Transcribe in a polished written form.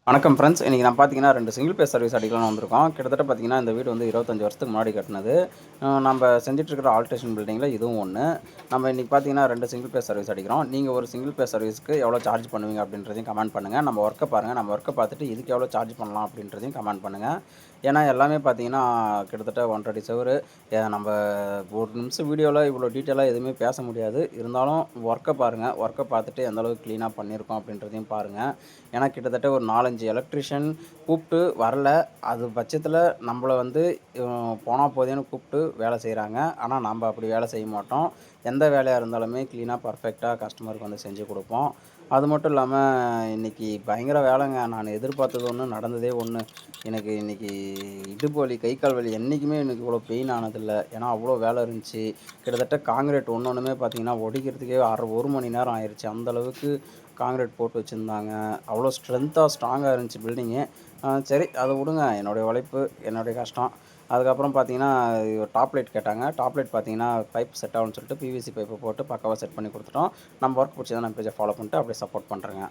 வணக்கம் ஃப்ரெண்ட்ஸ். இன்றைக்கி நான் பார்த்தீங்கன்னா 2 சிங்கிள் பேஸ் சர்வீஸ் அடிக்கலாம்னு வந்திருக்கோம். கிட்டத்தட்ட பார்த்தீங்கன்னா இந்த வீடு வந்து 25 வருஷத்துக்கு முன்னாடி கட்டினது. நம்ம செஞ்சுட்ருக்கிற ஆல்ட்ரேஷன் பில்டிங்கில் இதுவும் ஒன்று. நம்ம இன்றைக்கி பார்த்தீங்கன்னா 2 சிங்கிள் பேஸ் சர்வீஸ் அடிக்கிறோம். நீங்கள் ஒரு சிங்கிள் பேஸ் சர்வீஸ்க்கு எவ்வளோ சார்ஜ் பண்ணுவீங்க அப்படின்றதையும் கமெண்ட் பண்ணுங்கள். நம்ம ஒர்க்கை பாருங்கள். நம்ம ஒர்க்கை பார்த்துட்டு இதுக்கு எவ்வளோ சார்ஜ் பண்ணலாம் அப்படின்றதையும் கமெண்ட் பண்ணுங்கள். ஏன்னா எல்லாமே பார்த்தீங்கன்னா கிட்டத்தட்ட 1 1/2 செவுரு. நம்ம ஒரு நிமிஷம் வீடியோவில் இவ்வளோ டீட்டெயிலாக எதுவுமே பேச முடியாது. இருந்தாலும் ஒர்க்கை பாருங்கள். ஒர்க்கை பார்த்துட்டு எந்தளவுக்கு க்ளீனாக பண்ணியிருக்கோம் அப்படின்றதையும் பாருங்கள். ஏன்னா கிட்டத்தட்ட ஒரு 4, 5 எலக்ட்ரிஷியன் கூப்பிட்டு வரல. அது பட்சத்தில் நம்மள வந்து போனா போதேன்னு கூப்பிட்டு வேலை செய்கிறாங்க. ஆனால் நம்ம அப்படி வேலை செய்ய மாட்டோம். எந்த வேலையாக இருந்தாலுமே க்ளீனாக பர்ஃபெக்டாக கஸ்டமருக்கு வந்து செஞ்சு கொடுப்போம். அது மட்டும் இல்லாமல் இன்றைக்கி பயங்கர வேலைங்க. நான் எதிர்பார்த்தது ஒன்று, நடந்ததே ஒன்று. எனக்கு இன்றைக்கி இடுப்பு வலி, கை கால் வலி என்றைக்குமே எனக்கு இவ்வளோ பெயின் ஆனதில்லை. ஏன்னா அவ்வளோ வேலை இருந்துச்சு. கிட்டத்தட்ட காங்கிரீட் ஒன்றுமே பார்த்தீங்கன்னா ஒடிக்கிறதுக்கே 1 மணி நேரம் ஆயிடுச்சு. அந்தளவுக்கு காங்கிரீட் போட்டு வச்சுருந்தாங்க. அவ்வளோ ஸ்ட்ராங்காக இருந்துச்சு பில்டிங்கு. சரி அதை விடுங்க. என்னுடைய உழைப்பு, என்னுடைய கஷ்டம். அதுக்கப்புறம் பார்த்தீங்கன்னா டாப் லைட் கேட்டாங்க. டாப் லைட் பார்த்தீங்கன்னா பைப் செட் ஆகும்னு சொல்லிட்டு பிவிசி பைப்பை போட்டு பக்காவாக செட் பண்ணி கொடுத்துட்டோம். நம்ம ஒர்க் பிடிச்சதுன்னா நம்ம பேஜை ஃபாலோ பண்ணிட்டு அப்படியே சப்போர்ட் பண்ணுறேங்க.